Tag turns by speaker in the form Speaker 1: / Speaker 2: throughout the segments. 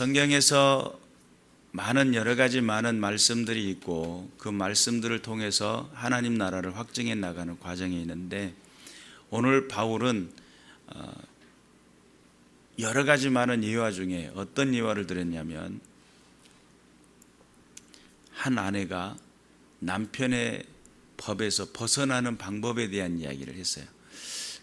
Speaker 1: 성경에서 많은 여러 가지 많은 말씀들이 있고 그 말씀들을 통해서 하나님 나라를 확증해 나가는 과정이 있는데, 오늘 바울은 여러 가지 많은 예화 중에 어떤 예화를 들었냐면, 한 아내가 남편의 법에서 벗어나는 방법에 대한 이야기를 했어요.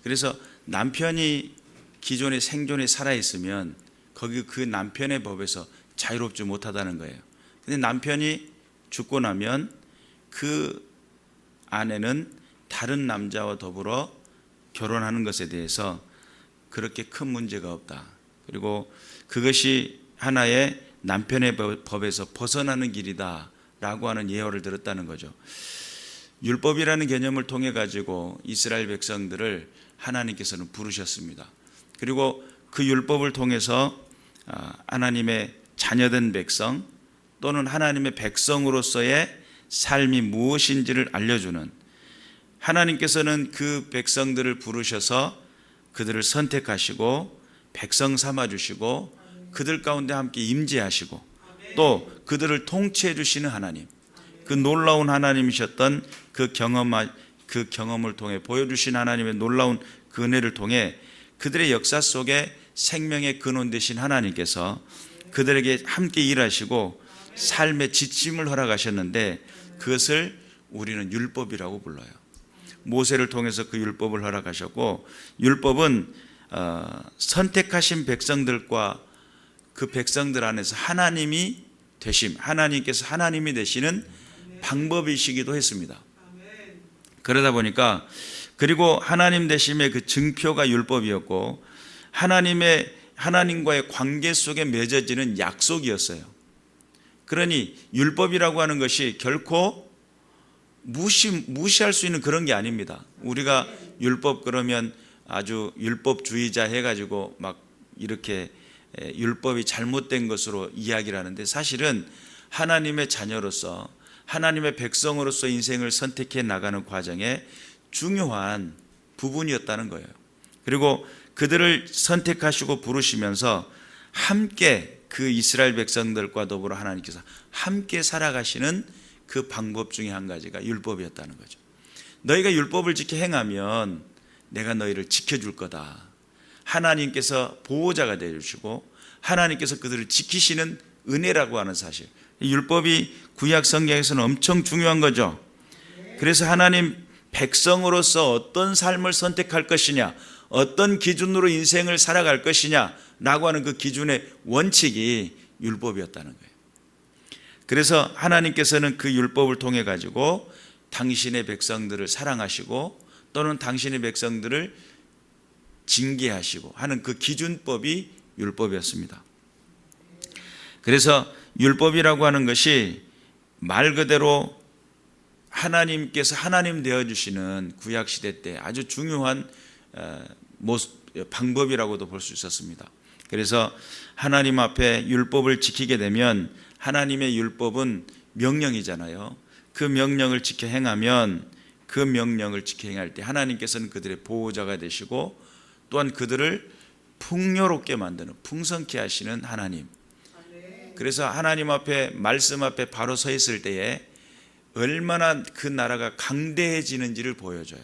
Speaker 1: 그래서 남편이 기존의 생존에 살아있으면 거기 그 남편의 법에서 자유롭지 못하다는 거예요. 근데 남편이 죽고 나면 그 아내는 다른 남자와 더불어 결혼하는 것에 대해서 그렇게 큰 문제가 없다. 그리고 그것이 하나의 남편의 법에서 벗어나는 길이다 라고 하는 예언을 들었다는 거죠. 율법이라는 개념을 통해 가지고 이스라엘 백성들을 하나님께서는 부르셨습니다. 그리고 그 율법을 통해서 하나님의 자녀된 백성 또는 하나님의 백성으로서의 삶이 무엇인지를 알려주는, 하나님께서는 그 백성들을 부르셔서 그들을 선택하시고 백성 삼아주시고 그들 가운데 함께 임재하시고 또 그들을 통치해 주시는 하나님, 그 놀라운 하나님이셨던 그 경험을 통해 보여주신 하나님의 놀라운 그 은혜를 통해 그들의 역사 속에 생명의 근원 되신 하나님께서 그들에게 함께 일하시고 삶의 지침을 허락하셨는데, 그것을 우리는 율법이라고 불러요. 모세를 통해서 그 율법을 허락하셨고, 율법은 선택하신 백성들과 그 백성들 안에서 하나님이 되심, 하나님께서 하나님이 되시는 방법이시기도 했습니다. 그러다 보니까, 그리고 하나님 되심의 그 증표가 율법이었고, 하나님과의 관계 속에 맺어지는 약속이었어요. 그러니 율법이라고 하는 것이 결코 무시할 수 있는 그런 게 아닙니다. 우리가 율법 그러면 아주 율법주의자 해가지고 막 이렇게 율법이 잘못된 것으로 이야기를 하는데, 사실은 하나님의 자녀로서 하나님의 백성으로서 인생을 선택해 나가는 과정에 중요한 부분이었다는 거예요. 그리고 그들을 선택하시고 부르시면서 함께 그 이스라엘 백성들과 더불어 하나님께서 함께 살아가시는 그 방법 중에 한 가지가 율법이었다는 거죠. 너희가 율법을 지켜 행하면 내가 너희를 지켜줄 거다. 하나님께서 보호자가 되어주시고 하나님께서 그들을 지키시는 은혜라고 하는 사실, 율법이 구약 성경에서는 엄청 중요한 거죠. 그래서 하나님 백성으로서 어떤 삶을 선택할 것이냐, 어떤 기준으로 인생을 살아갈 것이냐 라고 하는 그 기준의 원칙이 율법이었다는 거예요. 그래서 하나님께서는 그 율법을 통해 가지고 당신의 백성들을 사랑하시고 또는 당신의 백성들을 징계하시고 하는 그 기준법이 율법이었습니다. 그래서 율법이라고 하는 것이 말 그대로 하나님께서 하나님 되어주시는 구약시대 때 아주 중요한 방법이라고도 볼 수 있었습니다. 그래서 하나님 앞에 율법을 지키게 되면, 하나님의 율법은 명령이잖아요. 그 명령을 지켜 행하면, 그 명령을 지켜 행할 때 하나님께서는 그들의 보호자가 되시고 또한 그들을 풍요롭게 만드는, 풍성케 하시는 하나님. 그래서 하나님 앞에, 말씀 앞에 바로 서 있을 때에 얼마나 그 나라가 강대해지는지를 보여줘요.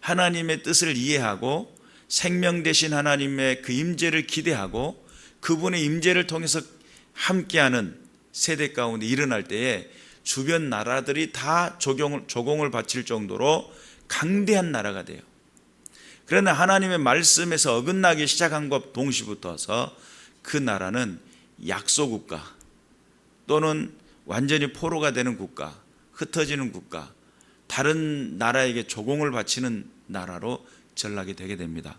Speaker 1: 하나님의 뜻을 이해하고 생명 되신 하나님의 그 임재를 기대하고 그분의 임재를 통해서 함께하는 세대 가운데 일어날 때에 주변 나라들이 다 조공을 바칠 정도로 강대한 나라가 돼요. 그러나 하나님의 말씀에서 어긋나기 시작한 것 동시부터서 그 나라는 약소국가 또는 완전히 포로가 되는 국가, 흩어지는 국가, 다른 나라에게 조공을 바치는 나라로 전락이 되게 됩니다.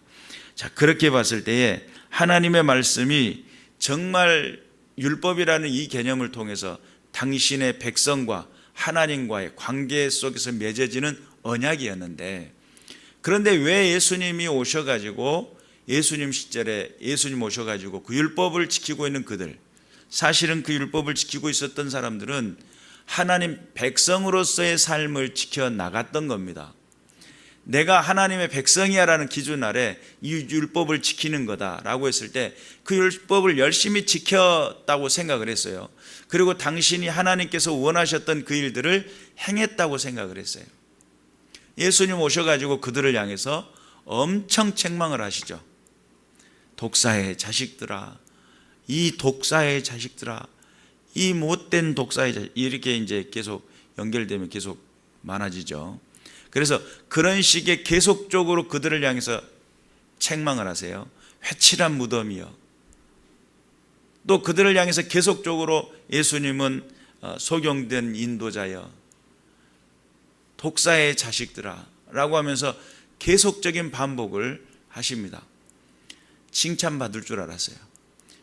Speaker 1: 자, 그렇게 봤을 때에 하나님의 말씀이 정말 율법이라는 이 개념을 통해서 당신의 백성과 하나님과의 관계 속에서 맺어지는 언약이었는데, 그런데 왜 예수님이 오셔가지고, 예수님 시절에 예수님 오셔가지고 그 율법을 지키고 있는 그들, 사실은 그 율법을 지키고 있었던 사람들은 하나님 백성으로서의 삶을 지켜나갔던 겁니다. 내가 하나님의 백성이야라는 기준 아래 이 율법을 지키는 거다라고 했을 때 그 율법을 열심히 지켰다고 생각을 했어요. 그리고 당신이 하나님께서 원하셨던 그 일들을 행했다고 생각을 했어요. 예수님 오셔가지고 그들을 향해서 엄청 책망을 하시죠. 독사의 자식들아, 이 독사의 자식들아, 이 못된 독사의 자식, 이렇게 이제 계속 연결되면 계속 많아지죠. 그래서 그런 식의 계속적으로 그들을 향해서 책망을 하세요. 회칠한 무덤이여. 또 그들을 향해서 계속적으로 예수님은 소경된 인도자여, 독사의 자식들아 라고 하면서 계속적인 반복을 하십니다. 칭찬받을 줄 알았어요.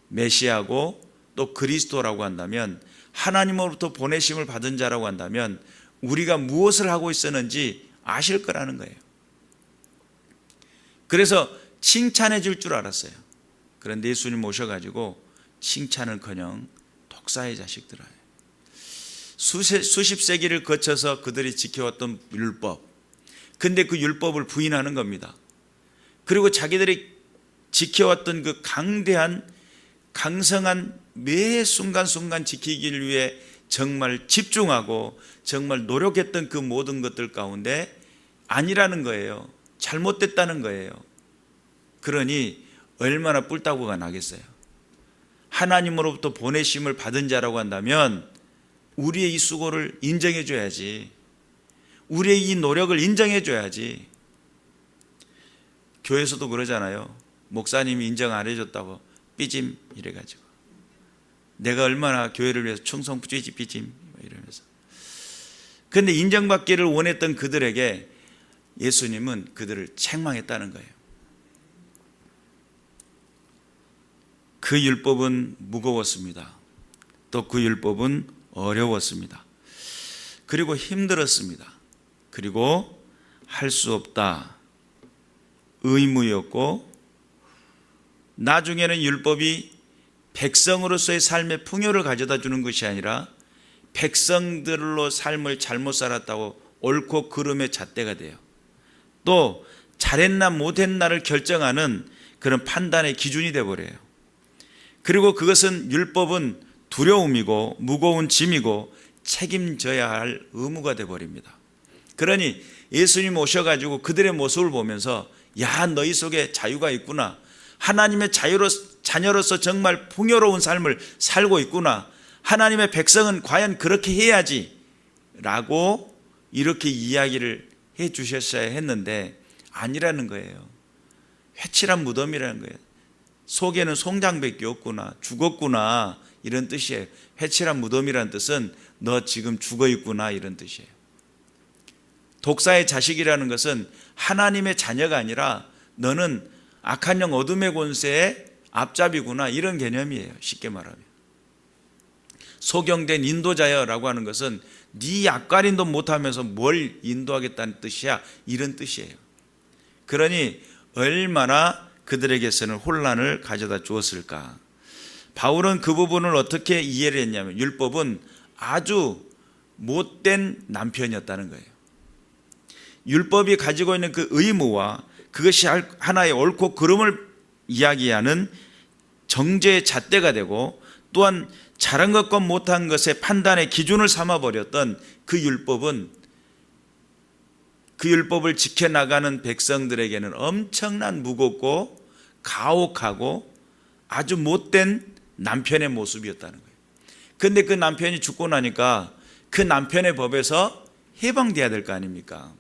Speaker 1: 메시아고 또 그리스도라고 한다면, 하나님으로부터 보내심을 받은 자라고 한다면 우리가 무엇을 하고 있었는지 아실 거라는 거예요. 그래서 칭찬해 줄 줄 알았어요. 그런데 예수님 오셔가지고 칭찬을커녕 독사의 자식들아, 수십 세기를 거쳐서 그들이 지켜왔던 율법, 근데 그 율법을 부인하는 겁니다. 그리고 자기들이 지켜왔던 그 강성한 매 순간순간 지키기를 위해 정말 집중하고 정말 노력했던 그 모든 것들 가운데 아니라는 거예요. 잘못됐다는 거예요. 그러니 얼마나 뿔따구가 나겠어요. 하나님으로부터 보내심을 받은 자라고 한다면 우리의 이 수고를 인정해 줘야지, 우리의 이 노력을 인정해 줘야지. 교회에서도 그러잖아요. 목사님이 인정 안 해줬다고 삐짐 이래가지고, 내가 얼마나 교회를 위해서 충성 삐짐 이러면서. 그런데 인정받기를 원했던 그들에게 예수님은 그들을 책망했다는 거예요. 그 율법은 무거웠습니다. 또 그 율법은 어려웠습니다. 그리고 힘들었습니다. 그리고 할 수 없다, 의무였고, 나중에는 율법이 백성으로서의 삶의 풍요를 가져다 주는 것이 아니라 백성들로 삶을 잘못 살았다고 옳고 그름의 잣대가 돼요. 또 잘했나 못했나를 결정하는 그런 판단의 기준이 되어버려요. 그리고 그것은, 율법은 두려움이고 무거운 짐이고 책임져야 할 의무가 되어버립니다. 그러니 예수님 오셔가지고 그들의 모습을 보면서, 야, 너희 속에 자유가 있구나, 하나님의 자녀로서 정말 풍요로운 삶을 살고 있구나, 하나님의 백성은 과연 그렇게 해야지 라고 이렇게 이야기를 해 주셨어야 했는데 아니라는 거예요. 회칠한 무덤이라는 거예요. 속에는 송장밖에 없구나, 죽었구나, 이런 뜻이에요. 회칠한 무덤이라는 뜻은 너 지금 죽어 있구나, 이런 뜻이에요. 독사의 자식이라는 것은 하나님의 자녀가 아니라 너는 악한 영 어둠의 권세의 앞잡이구나, 이런 개념이에요. 쉽게 말하면 소경된 인도자여라고 하는 것은 네 앞가림도 못하면서 뭘 인도하겠다는 뜻이야, 이런 뜻이에요. 그러니 얼마나 그들에게서는 혼란을 가져다 주었을까. 바울은 그 부분을 어떻게 이해를 했냐면, 율법은 아주 못된 남편이었다는 거예요. 율법이 가지고 있는 그 의무와 그것이 하나의 옳고 그름을 이야기하는 정죄의 잣대가 되고, 또한 잘한 것과 못한 것의 판단의 기준을 삼아버렸던 그 율법은, 그 율법을 지켜나가는 백성들에게는 엄청난 무겁고 가혹하고 아주 못된 남편의 모습이었다는 거예요. 그런데 그 남편이 죽고 나니까 그 남편의 법에서 해방돼야 될 거 아닙니까?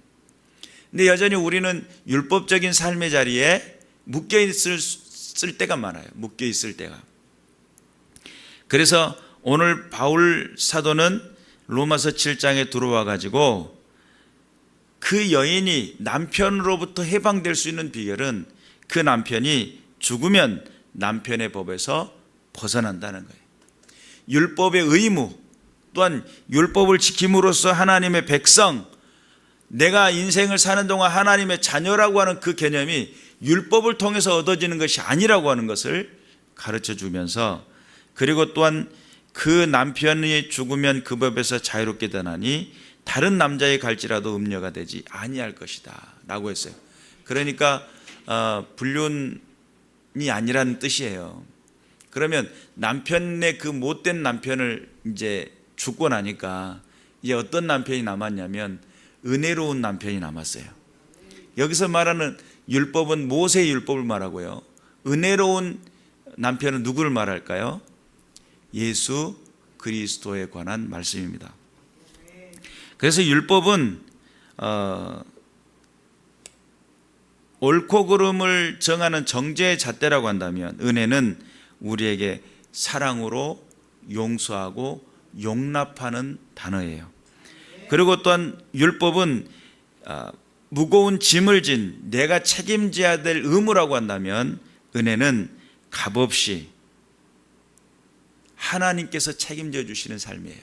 Speaker 1: 근데 여전히 우리는 율법적인 삶의 자리에 묶여 있을 때가 많아요. 묶여 있을 때가. 그래서 오늘 바울 사도는 로마서 7장에 들어와 가지고 그 여인이 남편으로부터 해방될 수 있는 비결은 그 남편이 죽으면 남편의 법에서 벗어난다는 거예요. 율법의 의무, 또한 율법을 지킴으로써 하나님의 백성, 내가 인생을 사는 동안 하나님의 자녀라고 하는 그 개념이 율법을 통해서 얻어지는 것이 아니라고 하는 것을 가르쳐 주면서, 그리고 또한 그 남편이 죽으면 그 법에서 자유롭게 되나니 다른 남자에 갈지라도 음녀가 되지 아니할 것이다 라고 했어요. 그러니까 불륜이 아니라는 뜻이에요. 그러면 남편의 그 못된 남편을 이제 죽고 나니까 이제 어떤 남편이 남았냐면 은혜로운 남편이 남았어요. 여기서 말하는 율법은 모세의 율법을 말하고요, 은혜로운 남편은 누구를 말할까요? 예수 그리스도에 관한 말씀입니다. 그래서 율법은 옳고 그름을 정하는 정죄의 잣대라고 한다면, 은혜는 우리에게 사랑으로 용서하고 용납하는 단어예요. 그리고 또한 율법은 무거운 짐을 진 내가 책임져야 될 의무라고 한다면, 은혜는 값없이 하나님께서 책임져 주시는 삶이에요.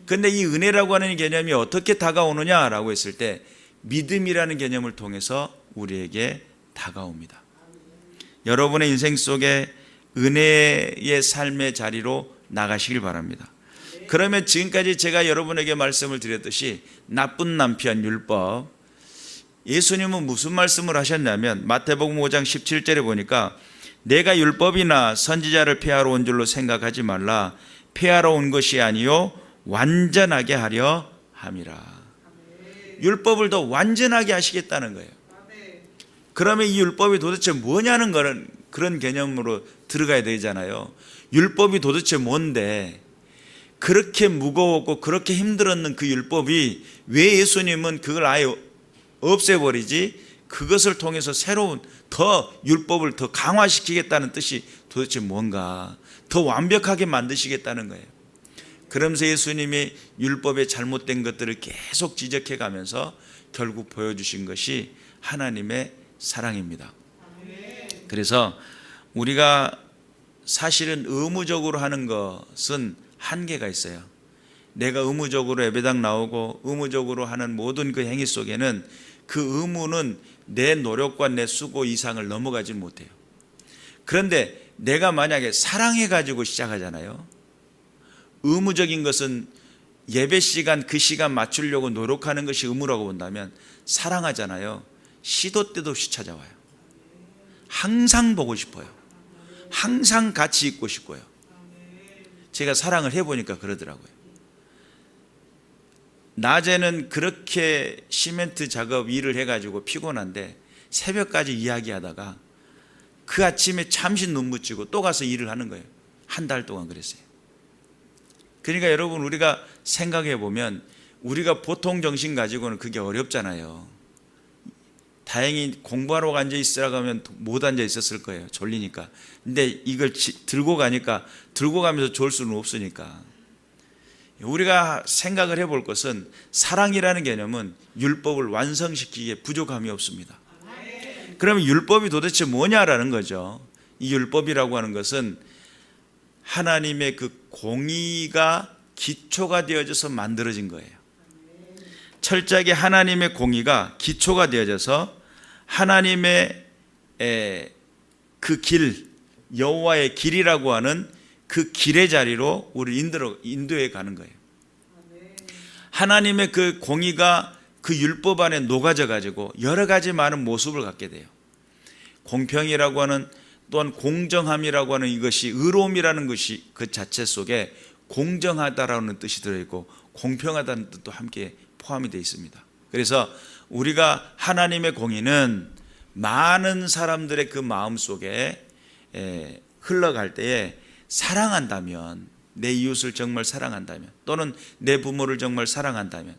Speaker 1: 그런데 이 은혜라고 하는 개념이 어떻게 다가오느냐라고 했을 때 믿음이라는 개념을 통해서 우리에게 다가옵니다. 여러분의 인생 속에 은혜의 삶의 자리로 나가시길 바랍니다. 그러면 지금까지 제가 여러분에게 말씀을 드렸듯이 나쁜 남편 율법, 예수님은 무슨 말씀을 하셨냐면 마태복음 5장 17절에 보니까 내가 율법이나 선지자를 폐하러 온 줄로 생각하지 말라. 폐하러 온 것이 아니요 완전하게 하려 함이라. 율법을 더 완전하게 하시겠다는 거예요. 그러면 이 율법이 도대체 뭐냐는 거는 그런 개념으로 들어가야 되잖아요. 율법이 도대체 뭔데, 그렇게 무거웠고 그렇게 힘들었는 그 율법이 왜 예수님은 그걸 아예 없애버리지, 그것을 통해서 새로운 더 율법을 더 강화시키겠다는 뜻이 도대체 뭔가, 더 완벽하게 만드시겠다는 거예요. 그러면서 예수님이 율법의 잘못된 것들을 계속 지적해 가면서 결국 보여주신 것이 하나님의 사랑입니다. 그래서 우리가 사실은 의무적으로 하는 것은 한계가 있어요. 내가 의무적으로 예배당 나오고 의무적으로 하는 모든 그 행위 속에는 그 의무는 내 노력과 내 수고 이상을 넘어가지 못해요. 그런데 내가 만약에 사랑해 가지고 시작하잖아요. 의무적인 것은 예배 시간 그 시간 맞추려고 노력하는 것이 의무라고 본다면, 사랑하잖아요. 시도 때도 없이 찾아와요. 항상 보고 싶어요. 항상 같이 있고 싶고요. 제가 사랑을 해보니까 그러더라고요. 낮에는 그렇게 시멘트 작업 일을 해가지고 피곤한데 새벽까지 이야기하다가 그 아침에 잠시 눈 붙이고 또 가서 일을 하는 거예요. 한 달 동안 그랬어요. 그러니까 여러분, 우리가 생각해 보면 우리가 보통 정신 가지고는 그게 어렵잖아요. 다행히 공부하러 앉아 있으라고 하면 못 앉아 있었을 거예요. 졸리니까. 근데 이걸 들고 가니까, 들고 가면서 졸 수는 없으니까. 우리가 생각을 해볼 것은, 사랑이라는 개념은 율법을 완성시키기에 부족함이 없습니다. 그러면 율법이 도대체 뭐냐라는 거죠. 이 율법이라고 하는 것은 하나님의 그 공의가 기초가 되어져서 만들어진 거예요. 철저하게 하나님의 공의가 기초가 되어져서 하나님의 그 길, 여호와의 길이라고 하는 그 길의 자리로 우리 인도해 가는 거예요. 하나님의 그 공의가 그 율법 안에 녹아져 가지고 여러 가지 많은 모습을 갖게 돼요. 공평이라고 하는, 또한 공정함이라고 하는 이것이, 의로움이라는 것이 그 자체 속에 공정하다라는 뜻이 들어있고 공평하다는 뜻도 함께 포함이 되어 있습니다. 그래서 우리가 하나님의 공의는 많은 사람들의 그 마음 속에 흘러갈 때에 사랑한다면, 내 이웃을 정말 사랑한다면, 또는 내 부모를 정말 사랑한다면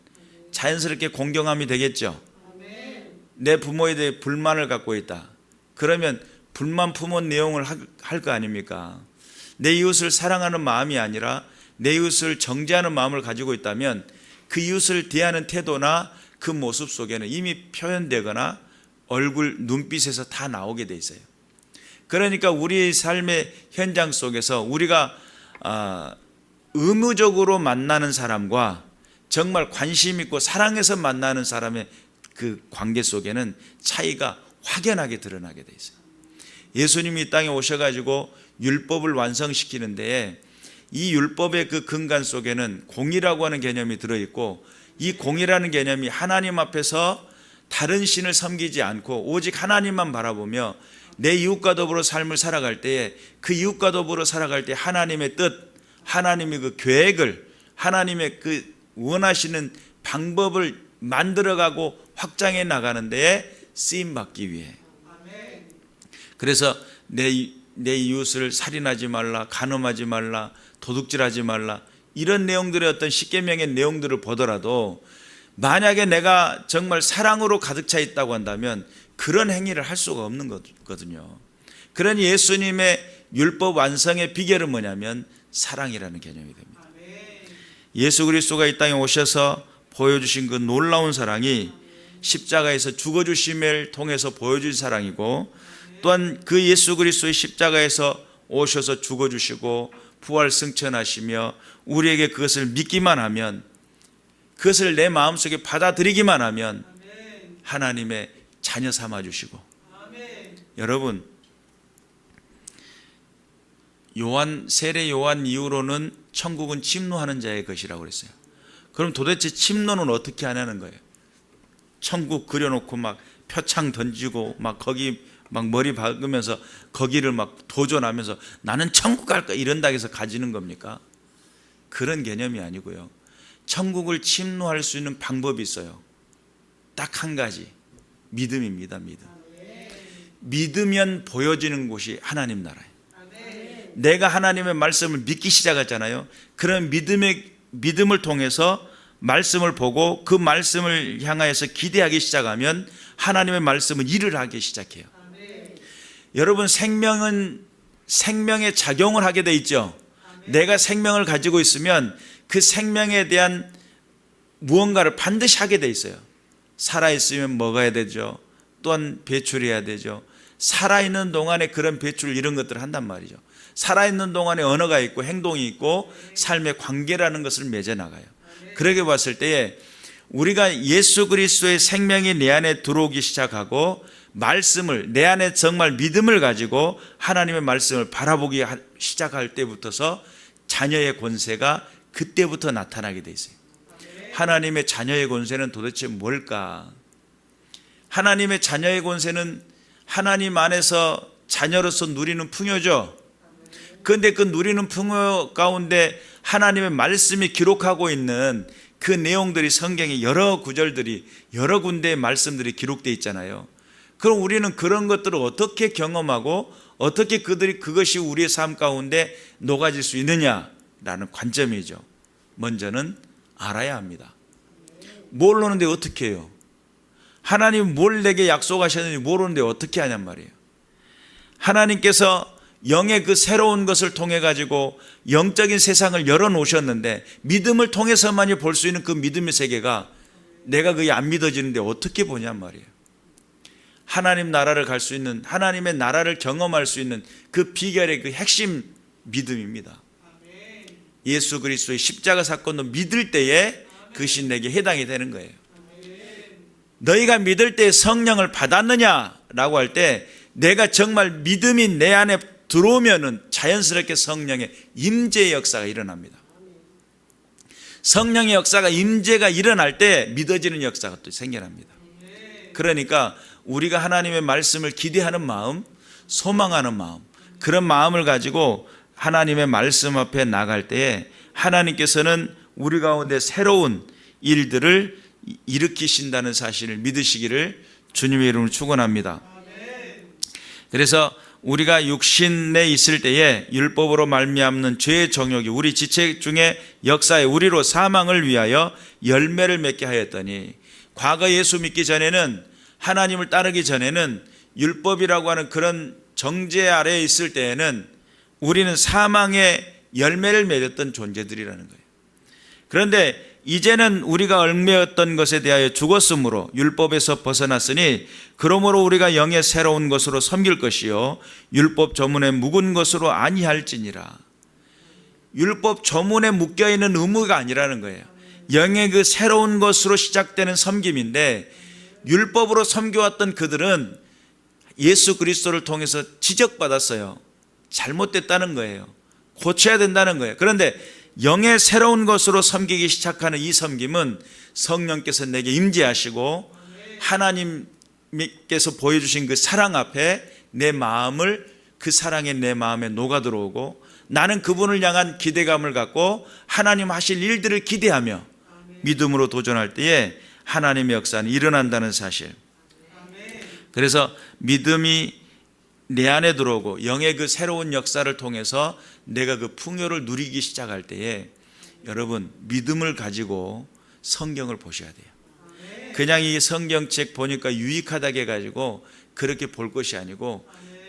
Speaker 1: 자연스럽게 공경함이 되겠죠. 내 부모에 대해 불만을 갖고 있다. 그러면 불만 품은 내용을 할 거 아닙니까? 내 이웃을 사랑하는 마음이 아니라 내 이웃을 정죄하는 마음을 가지고 있다면 그 이웃을 대하는 태도나 그 모습 속에는 이미 표현되거나 얼굴, 눈빛에서 다 나오게 돼 있어요. 그러니까 우리의 삶의 현장 속에서 우리가 의무적으로 만나는 사람과 정말 관심 있고 사랑해서 만나는 사람의 그 관계 속에는 차이가 확연하게 드러나게 돼 있어요. 예수님이 이 땅에 오셔가지고 율법을 완성시키는 데에 이 율법의 그 근간 속에는 공의라고 하는 개념이 들어있고, 이 공의라는 개념이 하나님 앞에서 다른 신을 섬기지 않고 오직 하나님만 바라보며 내 이웃과 더불어 삶을 살아갈 때에 그 이웃과 더불어 살아갈 때 하나님의 뜻, 하나님의 그 계획을, 하나님의 그 원하시는 방법을 만들어가고 확장해 나가는 데에 쓰임받기 위해. 그래서 내 이웃을 살인하지 말라, 간음하지 말라, 도둑질하지 말라, 이런 내용들의 어떤 십계명의 내용들을 보더라도 만약에 내가 정말 사랑으로 가득 차 있다고 한다면 그런 행위를 할 수가 없는 거거든요. 그러니 예수님의 율법 완성의 비결은 뭐냐면 사랑이라는 개념이 됩니다. 예수 그리스도가 이 땅에 오셔서 보여주신 그 놀라운 사랑이 십자가에서 죽어주심을 통해서 보여준 사랑이고, 또한 그 예수 그리스도의 십자가에서 오셔서 죽어주시고 부활 승천하시며 우리에게 그것을 믿기만 하면, 그것을 내 마음속에 받아들이기만 하면 하나님의 자녀 삼아주시고. 여러분, 세례 요한 이후로는 천국은 침노하는 자의 것이라고 그랬어요. 그럼 도대체 침노는 어떻게 하냐는 거예요. 천국 그려놓고 막 표창 던지고 막 거기 막 머리 박으면서 거기를 막 도전하면서 나는 천국 갈까 이런다 해서 가지는 겁니까? 그런 개념이 아니고요. 천국을 침노할 수 있는 방법이 있어요. 딱 한 가지, 믿음입니다. 믿으면 보여지는 곳이 하나님 나라예요. 내가 하나님의 말씀을 믿기 시작했잖아요. 그런 믿음을 통해서 말씀을 보고 그 말씀을 향하여서 기대하기 시작하면 하나님의 말씀은 일을 하기 시작해요. 여러분, 생명은 생명의 작용을 하게 돼 있죠. 내가 생명을 가지고 있으면 그 생명에 대한 무언가를 반드시 하게 돼 있어요. 살아있으면 먹어야 되죠. 또한 배출해야 되죠. 살아있는 동안에 그런 배출 이런 것들을 한단 말이죠. 살아있는 동안에 언어가 있고 행동이 있고 삶의 관계라는 것을 맺어나가요. 그렇게 봤을 때에 우리가 예수 그리스도의 생명이 내 안에 들어오기 시작하고 말씀을, 내 안에 정말 믿음을 가지고 하나님의 말씀을 바라보기 시작할 때부터서 자녀의 권세가 그때부터 나타나게 돼 있어요. 하나님의 자녀의 권세는 도대체 뭘까? 하나님의 자녀의 권세는 하나님 안에서 자녀로서 누리는 풍요죠. 그런데 그 누리는 풍요 가운데 하나님의 말씀이 기록하고 있는 그 내용들이 성경에 여러 구절들이 여러 군데의 말씀들이 기록되어 있잖아요. 그럼 우리는 그런 것들을 어떻게 경험하고 어떻게 그것이 우리의 삶 가운데 녹아질 수 있느냐라는 관점이죠. 먼저는 알아야 합니다. 모르는데 어떻게 해요? 하나님 뭘 내게 약속하셨는지 모르는데 어떻게 하냔 말이에요. 하나님께서 영의 그 새로운 것을 통해 가지고 영적인 세상을 열어놓으셨는데 믿음을 통해서만이 볼 수 있는 그 믿음의 세계가 내가 그게 안 믿어지는데 어떻게 보냔 말이에요. 하나님 나라를 갈 수 있는, 하나님의 나라를 경험할 수 있는 그 비결의 그 핵심 믿음입니다. 예수 그리스도의 십자가 사건도 믿을 때에 그것이 내게 해당이 되는 거예요. 너희가 믿을 때 성령을 받았느냐라고 할 때 내가 정말 믿음이 내 안에 들어오면은 자연스럽게 성령의 임재의 역사가 일어납니다. 성령의 역사가, 임재가 일어날 때 믿어지는 역사가 또 생겨납니다. 그러니까 우리가 하나님의 말씀을 기대하는 마음, 소망하는 마음, 그런 마음을 가지고 하나님의 말씀 앞에 나갈 때에 하나님께서는 우리 가운데 새로운 일들을 일으키신다는 사실을 믿으시기를 주님의 이름으로 축원합니다. 그래서 우리가 육신에 있을 때에 율법으로 말미암는 죄의 정욕이 우리 지체 중에 역사에 우리로 사망을 위하여 열매를 맺게 하였더니, 과거 예수 믿기 전에는, 하나님을 따르기 전에는 율법이라고 하는 그런 정죄 아래에 있을 때에는 우리는 사망의 열매를 맺었던 존재들이라는 거예요. 그런데 이제는 우리가 얽매였던 것에 대하여 죽었으므로 율법에서 벗어났으니 그러므로 우리가 영의 새로운 것으로 섬길 것이요 율법 조문에 묵은 것으로 아니할지니라. 율법 조문에 묶여있는 의무가 아니라는 거예요. 영의 그 새로운 것으로 시작되는 섬김인데, 율법으로 섬겨왔던 그들은 예수 그리스도를 통해서 지적받았어요. 잘못됐다는 거예요. 고쳐야 된다는 거예요. 그런데 영의 새로운 것으로 섬기기 시작하는 이 섬김은 성령께서 내게 임재하시고 하나님께서 보여주신 그 사랑 앞에 내 마음을, 그 사랑에 내 마음에 녹아들어오고 나는 그분을 향한 기대감을 갖고 하나님 하실 일들을 기대하며 믿음으로 도전할 때에 하나님의 역사는 일어난다는 사실. 그래서 믿음이 내 안에 들어오고 영의 그 새로운 역사를 통해서 내가 그 풍요를 누리기 시작할 때에 여러분 믿음을 가지고 성경을 보셔야 돼요. 그냥 이 성경책 보니까 유익하다게 해가지고 그렇게 볼 것이 아니고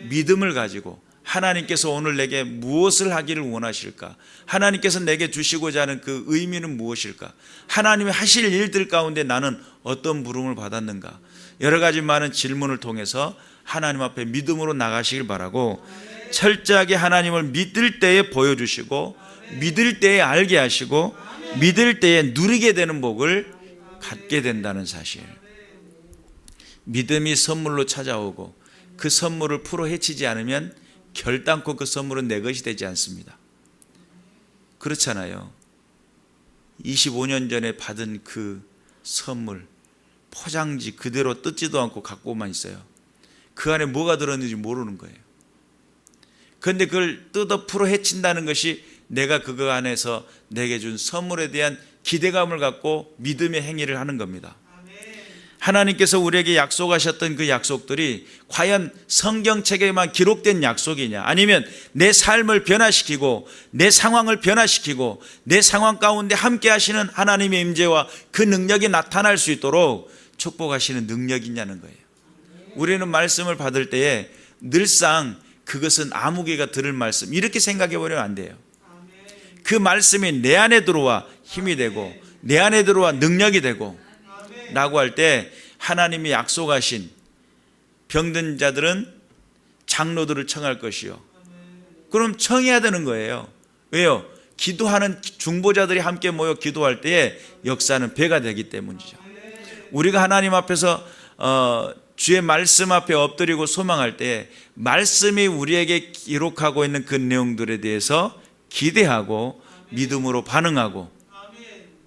Speaker 1: 믿음을 가지고 하나님께서 오늘 내게 무엇을 하기를 원하실까? 하나님께서 내게 주시고자 하는 그 의미는 무엇일까? 하나님이 하실 일들 가운데 나는 어떤 부름을 받았는가? 여러 가지 많은 질문을 통해서 하나님 앞에 믿음으로 나가시길 바라고, 철저하게 하나님을 믿을 때에 보여주시고 믿을 때에 알게 하시고 믿을 때에 누리게 되는 복을 갖게 된다는 사실. 믿음이 선물로 찾아오고 그 선물을 풀어 헤치지 않으면 결단코 그 선물은 내 것이 되지 않습니다. 그렇잖아요. 25년 전에 받은 그 선물 포장지 그대로 뜯지도 않고 갖고만 있어요. 그 안에 뭐가 들었는지 모르는 거예요. 그런데 그걸 뜯어 풀어 헤친다는 것이 내가 그거 안에서 내게 준 선물에 대한 기대감을 갖고 믿음의 행위를 하는 겁니다. 하나님께서 우리에게 약속하셨던 그 약속들이 과연 성경책에만 기록된 약속이냐, 아니면 내 삶을 변화시키고 내 상황을 변화시키고 내 상황 가운데 함께 하시는 하나님의 임재와 그 능력이 나타날 수 있도록 축복하시는 능력이냐는 거예요. 우리는 말씀을 받을 때에 늘상 그것은 아무개가 들을 말씀 이렇게 생각해 보려면 안 돼요. 그 말씀이 내 안에 들어와 힘이 되고 내 안에 들어와 능력이 되고 라고 할 때 하나님이 약속하신 병든 자들은 장로들을 청할 것이요. 그럼 청해야 되는 거예요. 왜요? 기도하는 중보자들이 함께 모여 기도할 때에 역사는 배가 되기 때문이죠. 우리가 하나님 앞에서 주의 말씀 앞에 엎드리고 소망할 때 말씀이 우리에게 기록하고 있는 그 내용들에 대해서 기대하고 믿음으로 반응하고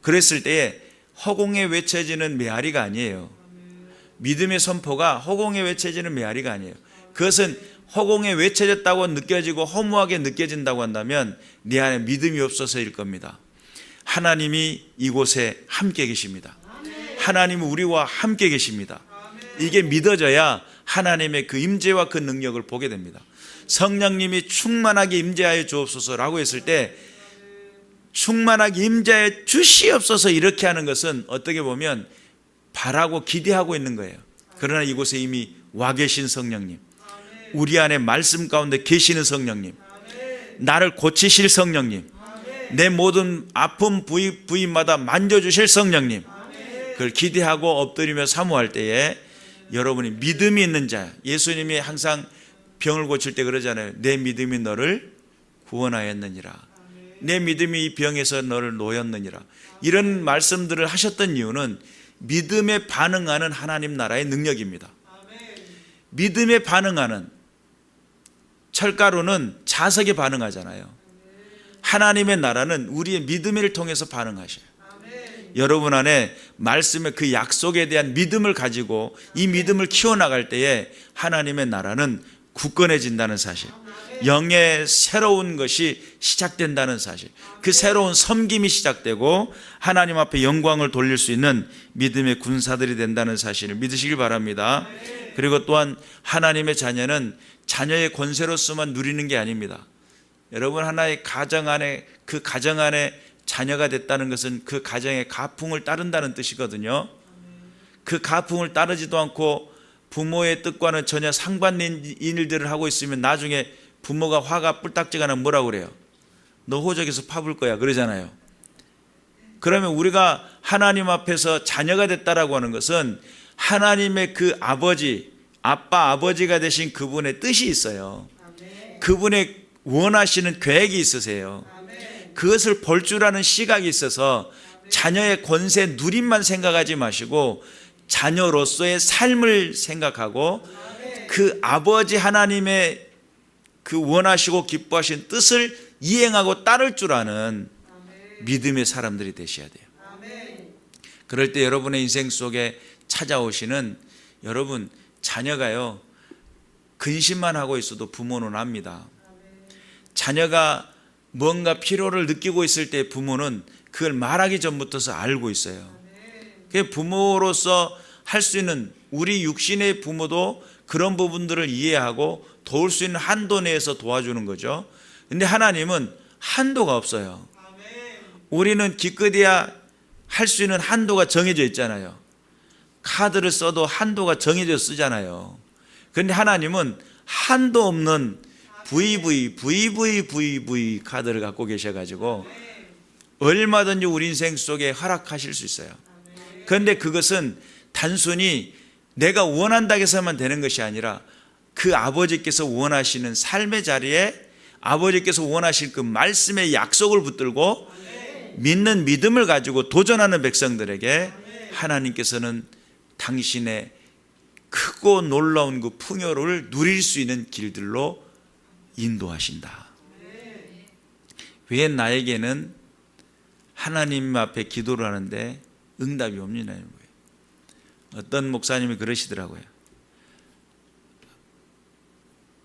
Speaker 1: 그랬을 때에 허공에 외쳐지는 메아리가 아니에요. 믿음의 선포가 허공에 외쳐지는 메아리가 아니에요. 그것은 허공에 외쳐졌다고 느껴지고 허무하게 느껴진다고 한다면 네 안에 믿음이 없어서일 겁니다. 하나님이 이곳에 함께 계십니다. 하나님은 우리와 함께 계십니다. 이게 믿어져야 하나님의 그 임재와 그 능력을 보게 됩니다. 성령님이 충만하게 임재하여 주옵소서라고 했을 때 충만하게 임재하여 주시옵소서 이렇게 하는 것은 어떻게 보면 바라고 기대하고 있는 거예요. 그러나 이곳에 이미 와 계신 성령님, 우리 안에 말씀 가운데 계시는 성령님, 나를 고치실 성령님, 내 모든 아픈 부위마다 만져주실 성령님, 그걸 기대하고 엎드리며 사모할 때에 여러분이 믿음이 있는 자, 예수님이 항상 병을 고칠 때 그러잖아요. 내 믿음이 너를 구원하였느니라. 내 믿음이 이 병에서 너를 놓였느니라. 이런 말씀들을 하셨던 이유는 믿음에 반응하는 하나님 나라의 능력입니다. 믿음에 반응하는, 철가루는 자석에 반응하잖아요. 하나님의 나라는 우리의 믿음을 통해서 반응하셔요. 여러분 안에 말씀의 그 약속에 대한 믿음을 가지고 이 믿음을 키워나갈 때에 하나님의 나라는 굳건해진다는 사실, 영의 새로운 것이 시작된다는 사실, 그 새로운 섬김이 시작되고 하나님 앞에 영광을 돌릴 수 있는 믿음의 군사들이 된다는 사실을 믿으시길 바랍니다. 그리고 또한 하나님의 자녀는 자녀의 권세로서만 누리는 게 아닙니다. 여러분, 하나의 가정 안에, 그 가정 안에 자녀가 됐다는 것은 그 가정의 가풍을 따른다는 뜻이거든요. 그 가풍을 따르지도 않고 부모의 뜻과는 전혀 상반된 일들을 하고 있으면 나중에 부모가 화가 뿔딱지가 나면 뭐라고 그래요? 너 호적에서 파볼 거야 그러잖아요. 그러면 우리가 하나님 앞에서 자녀가 됐다라고 하는 것은 하나님의 그 아버지, 아빠, 아버지가 되신 그분의 뜻이 있어요. 그분의 원하시는 계획이 있으세요. 그것을 볼 줄 아는 시각이 있어서 자녀의 권세 누림만 생각하지 마시고 자녀로서의 삶을 생각하고 그 아버지 하나님의 그 원하시고 기뻐하신 뜻을 이행하고 따를 줄 아는 믿음의 사람들이 되셔야 돼요. 그럴 때 여러분의 인생 속에 찾아오시는 여러분 자녀가요, 근심만 하고 있어도 부모는 압니다. 자녀가 뭔가 필요를 느끼고 있을 때 부모는 그걸 말하기 전부터 알고 있어요. 그 부모로서 할 수 있는, 우리 육신의 부모도 그런 부분들을 이해하고 도울 수 있는 한도 내에서 도와주는 거죠. 근데 하나님은 한도가 없어요. 우리는 기껏해야 할 수 있는 한도가 정해져 있잖아요. 카드를 써도 한도가 정해져 쓰잖아요. 그런데 하나님은 한도 없는 VV 카드를 갖고 계셔가지고 얼마든지 우리 인생 속에 허락하실 수 있어요. 그런데 그것은 단순히 내가 원한다고 해서만 되는 것이 아니라 그 아버지께서 원하시는 삶의 자리에 아버지께서 원하실 그 말씀의 약속을 붙들고 믿는 믿음을 가지고 도전하는 백성들에게 하나님께서는 당신의 크고 놀라운 그 풍요를 누릴 수 있는 길들로 인도하신다. 왜 나에게는 하나님 앞에 기도를 하는데 응답이 없느냐는 거예요. 어떤 목사님이 그러시더라고요.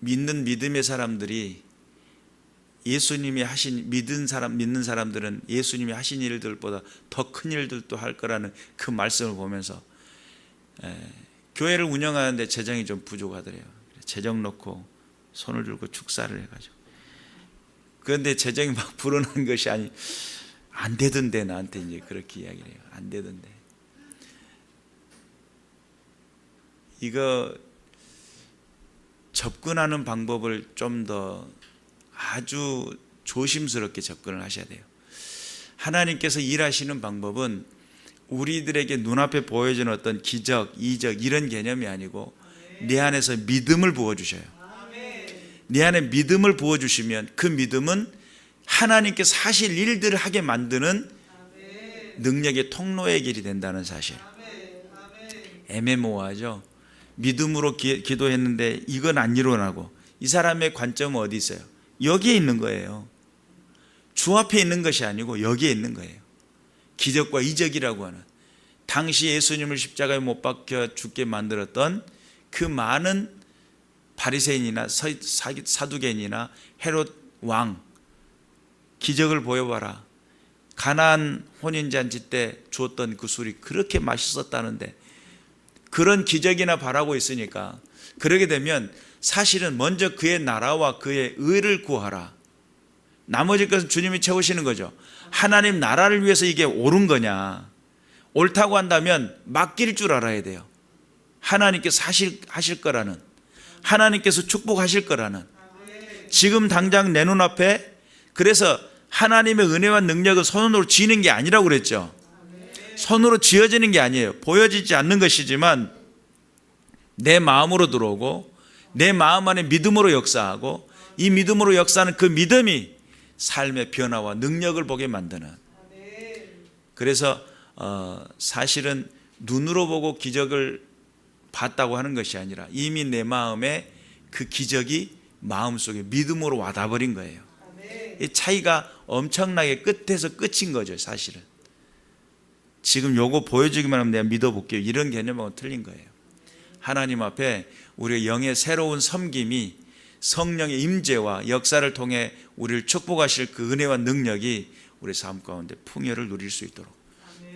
Speaker 1: 믿는 믿음의 사람들이 예수님이 하신 믿는 사람들은 예수님이 하신 일들보다 더 큰 일들도 할 거라는 그 말씀을 보면서 교회를 운영하는데 재정이 좀 부족하더래요. 재정 놓고 손을 들고 축사를 해가지고, 그런데 재정이 막 불어난 것이 안 되던데, 나한테 이제 그렇게 이야기를 해요. 안 되던데. 이거 접근하는 방법을 좀 더 아주 조심스럽게 접근을 하셔야 돼요. 하나님께서 일하시는 방법은 우리들에게 눈앞에 보여지는 어떤 기적, 이적 이런 개념이 아니고 내 안에서 믿음을 부어주셔요. 내 안에 믿음을 부어주시면 그 믿음은 하나님께서 하실 일들을 하게 만드는 능력의 통로의 길이 된다는 사실. 애매모호하죠. 믿음으로 기도했는데 이건 안 일어나고, 이 사람의 관점은 어디 있어요? 여기에 있는 거예요. 주 앞에 있는 것이 아니고 여기에 있는 거예요. 기적과 이적이라고 하는, 당시 예수님을 십자가에 못 박혀 죽게 만들었던 그 많은 바리새인이나 사두개인이나 헤롯 왕, 기적을 보여봐라. 가나안 혼인잔치 때 주었던 그 술이 그렇게 맛있었다는데, 그런 기적이나 바라고 있으니까, 그러게 되면 사실은 먼저 그의 나라와 그의 의를 구하라. 나머지 것은 주님이 채우시는 거죠. 하나님 나라를 위해서 이게 옳은 거냐, 옳다고 한다면 맡길 줄 알아야 돼요. 하나님께서 하실 거라는, 하나님께서 축복하실 거라는, 지금 당장 내 눈앞에, 그래서 하나님의 은혜와 능력은 손으로 쥐는 게 아니라고 그랬죠. 손으로 쥐어지는 게 아니에요. 보여지지 않는 것이지만 내 마음으로 들어오고 내 마음 안에 믿음으로 역사하고, 이 믿음으로 역사하는 그 믿음이 삶의 변화와 능력을 보게 만드는. 그래서 사실은 눈으로 보고 기적을 봤다고 하는 것이 아니라 이미 내 마음에 그 기적이 마음속에 믿음으로 와닿아버린 거예요. 이 차이가 엄청나게 끝에서 끝인 거죠. 사실은 지금 요거 보여주기만 하면 내가 믿어볼게요, 이런 개념하고 틀린 거예요. 하나님 앞에 우리의 영의 새로운 섬김이, 성령의 임재와 역사를 통해 우리를 축복하실 그 은혜와 능력이 우리 삶 가운데 풍요를 누릴 수 있도록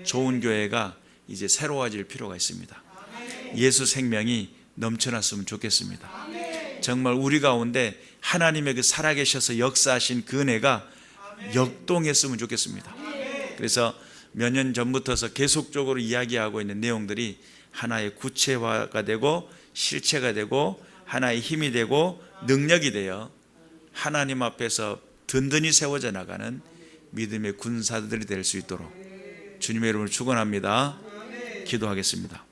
Speaker 1: 좋은 교회가 이제 새로워질 필요가 있습니다. 예수 생명이 넘쳐났으면 좋겠습니다. 정말 우리 가운데 하나님의 그 살아계셔서 역사하신 그 은혜가 역동했으면 좋겠습니다. 그래서 몇 년 전부터서 계속적으로 이야기하고 있는 내용들이 하나의 구체화가 되고 실체가 되고 하나의 힘이 되고 능력이 되어 하나님 앞에서 든든히 세워져 나가는 믿음의 군사들이 될 수 있도록 주님의 이름으로 축원합니다. 기도하겠습니다.